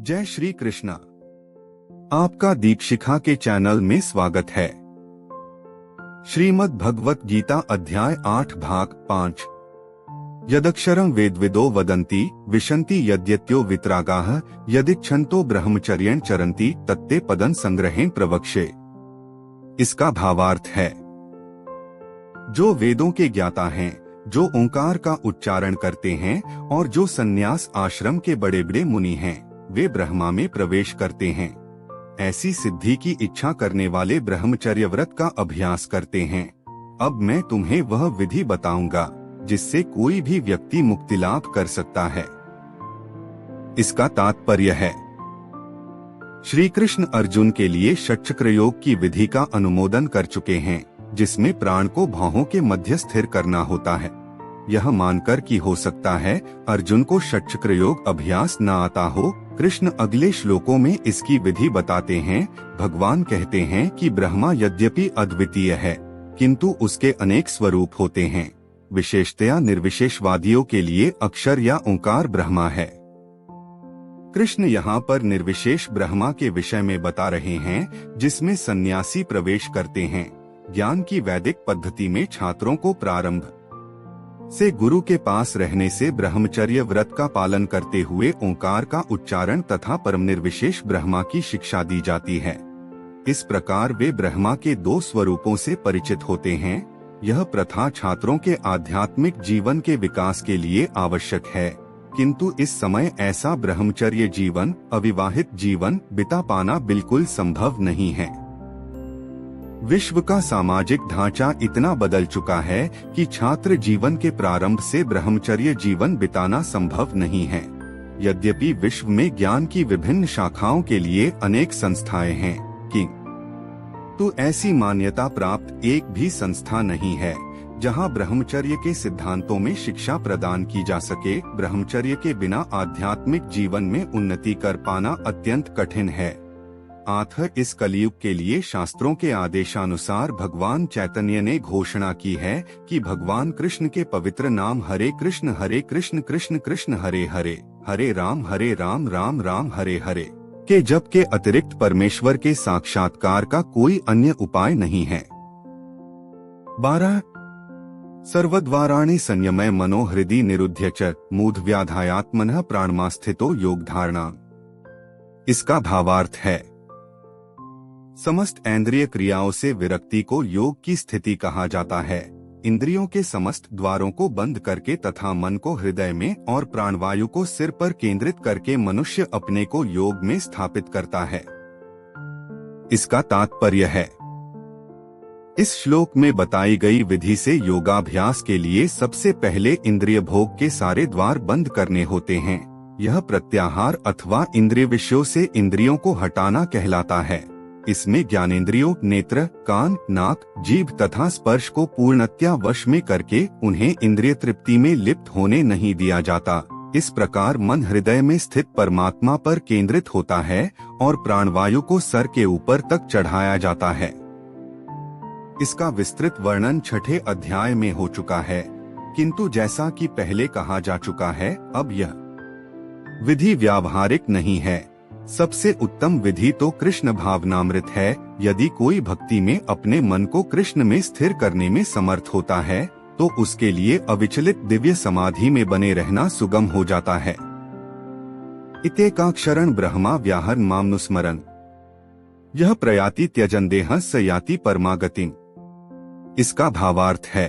जय श्री कृष्णा। आपका दीक्षिखा के चैनल में स्वागत है। श्रीमद् भगवत गीता अध्याय 8 भाग 5। यदक्षरं वेदविदो वदन्ति विशन्ति यद्यत्यो वितरागाः यदिच्छन्तो ब्रह्मचर्येण चरन्ति तत्ते पदं संग्रहेण प्रवक्ष्ये। इसका भावार्थ है, जो वेदों के ज्ञाता हैं, जो ओंकार का उच्चारण करते हैं और जो संन्यास आश्रम के बड़े बड़े मुनि हैं, वे ब्रह्मा में प्रवेश करते हैं। ऐसी सिद्धि की इच्छा करने वाले ब्रह्मचर्य व्रत का अभ्यास करते हैं। अब मैं तुम्हें वह विधि बताऊंगा जिससे कोई भी व्यक्ति मुक्ति लाभ कर सकता है। इसका तात्पर्य है, श्री कृष्ण अर्जुन के लिए षट्चक्र योग की विधि का अनुमोदन कर चुके हैं, जिसमें प्राण को भौहों के मध्य स्थिर करना होता है। यह मानकर कि हो सकता है अर्जुन को षट्चक्र योग अभ्यास न आता हो, कृष्ण अगले श्लोकों में इसकी विधि बताते हैं। भगवान कहते हैं कि ब्रह्मा यद्यपि अद्वितीय है, किंतु उसके अनेक स्वरूप होते हैं। विशेषतया निर्विशेषवादियों के लिए अक्षर या ओंकार ब्रह्मा है। कृष्ण यहाँ पर निर्विशेष ब्रह्मा के विषय में बता रहे हैं, जिसमें सन्यासी प्रवेश करते हैं। ज्ञान की वैदिक पद्धति में छात्रों को प्रारंभ से गुरु के पास रहने से ब्रह्मचर्य व्रत का पालन करते हुए ओंकार का उच्चारण तथा परम निर्विशेष ब्रह्मा की शिक्षा दी जाती है। इस प्रकार वे ब्रह्मा के दो स्वरूपों से परिचित होते हैं। यह प्रथा छात्रों के आध्यात्मिक जीवन के विकास के लिए आवश्यक है, किंतु इस समय ऐसा ब्रह्मचर्य जीवन, अविवाहित जीवन बिता पाना बिल्कुल संभव नहीं है। विश्व का सामाजिक ढांचा इतना बदल चुका है कि छात्र जीवन के प्रारंभ से ब्रह्मचर्य जीवन बिताना संभव नहीं है। यद्यपि विश्व में ज्ञान की विभिन्न शाखाओं के लिए अनेक संस्थाएं हैं, किंतु ऐसी मान्यता प्राप्त एक भी संस्था नहीं है जहां ब्रह्मचर्य के सिद्धांतों में शिक्षा प्रदान की जा सके। ब्रह्मचर्य के बिना आध्यात्मिक जीवन में उन्नति कर पाना अत्यंत कठिन है। आखिर इस कलयुग के लिए शास्त्रों के आदेशानुसार भगवान चैतन्य ने घोषणा की है कि भगवान कृष्ण के पवित्र नाम हरे कृष्ण कृष्ण कृष्ण हरे हरे, हरे राम राम राम हरे हरे के जप के अतिरिक्त परमेश्वर के साक्षात्कार का कोई अन्य उपाय नहीं है। 12 सर्वद्वाराणि संयमय मनो हृदि निरुध्य च मूढ़व्याधायात्मनः प्राणमास्थितो योग धारणा। इसका भावार्थ है, समस्त इंद्रिय क्रियाओं से विरक्ति को योग की स्थिति कहा जाता है। इंद्रियों के समस्त द्वारों को बंद करके तथा मन को हृदय में और प्राणवायु को सिर पर केंद्रित करके मनुष्य अपने को योग में स्थापित करता है। इसका तात्पर्य है, इस श्लोक में बताई गई विधि से योगाभ्यास के लिए सबसे पहले इंद्रिय भोग के सारे द्वार बंद करने होते हैं। यह प्रत्याहार अथवा इंद्रिय विषयों से इंद्रियों को हटाना कहलाता है। इसमें ज्ञानेंद्रियों नेत्र, कान, नाक, जीभ तथा स्पर्श को पूर्णतया वश में करके उन्हें इंद्रिय तृप्ति में लिप्त होने नहीं दिया जाता। इस प्रकार मन हृदय में स्थित परमात्मा पर केंद्रित होता है और प्राणवायु को सर के ऊपर तक चढ़ाया जाता है। इसका विस्तृत वर्णन 6ठे अध्याय में हो चुका है, किंतु जैसा कि पहले कहा जा चुका है, अब यह विधि व्यावहारिक नहीं है। सबसे उत्तम विधि तो कृष्ण भावनामृत है। यदि कोई भक्ति में अपने मन को कृष्ण में स्थिर करने में समर्थ होता है, तो उसके लिए अविचलित दिव्य समाधि में बने रहना सुगम हो जाता है। इत्येकाक्षरं ब्रह्मा व्याहरन् मामनुस्मरन् यह प्रयाति त्यजन देह स याति परमागतिम्। इसका भावार्थ है,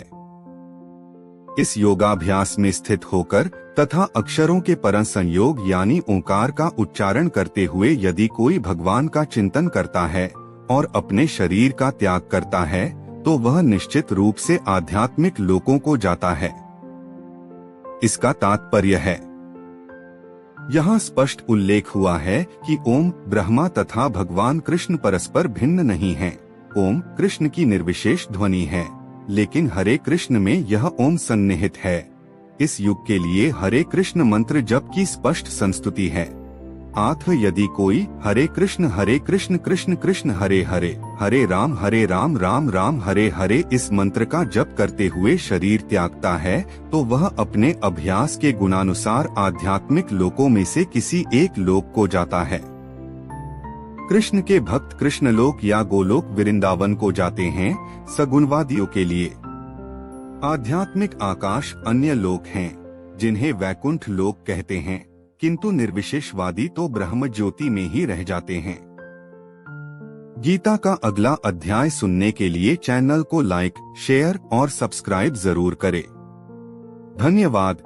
इस योगाभ्यास में स्थित होकर तथा अक्षरों के परम संयोग यानी ओंकार का उच्चारण करते हुए यदि कोई भगवान का चिंतन करता है और अपने शरीर का त्याग करता है, तो वह निश्चित रूप से आध्यात्मिक लोकों को जाता है। इसका तात्पर्य है, यहाँ स्पष्ट उल्लेख हुआ है कि ओम ब्रह्मा तथा भगवान कृष्ण परस्पर भिन्न नहीं हैं। ओम कृष्ण की निर्विशेष ध्वनि है, लेकिन हरे कृष्ण में यह ओम सन्निहित है। इस युग के लिए हरे कृष्ण मंत्र जप की स्पष्ट संस्तुति है। आथ यदि कोई हरे कृष्ण कृष्ण कृष्ण हरे हरे, हरे राम राम राम हरे हरे इस मंत्र का जप करते हुए शरीर त्यागता है तो वह अपने अभ्यास के गुणानुसार आध्यात्मिक लोकों में से किसी एक लोक को जाता है। कृष्ण के भक्त कृष्णलोक या गोलोक वृंदावन को जाते हैं। सगुणवादियों के लिए आध्यात्मिक आकाश अन्य लोक हैं जिन्हें वैकुंठ लोक कहते हैं, किंतु निर्विशेषवादी तो ब्रह्म ज्योति में ही रह जाते हैं। गीता का अगला अध्याय सुनने के लिए चैनल को लाइक, शेयर और सब्सक्राइब जरूर करें। धन्यवाद।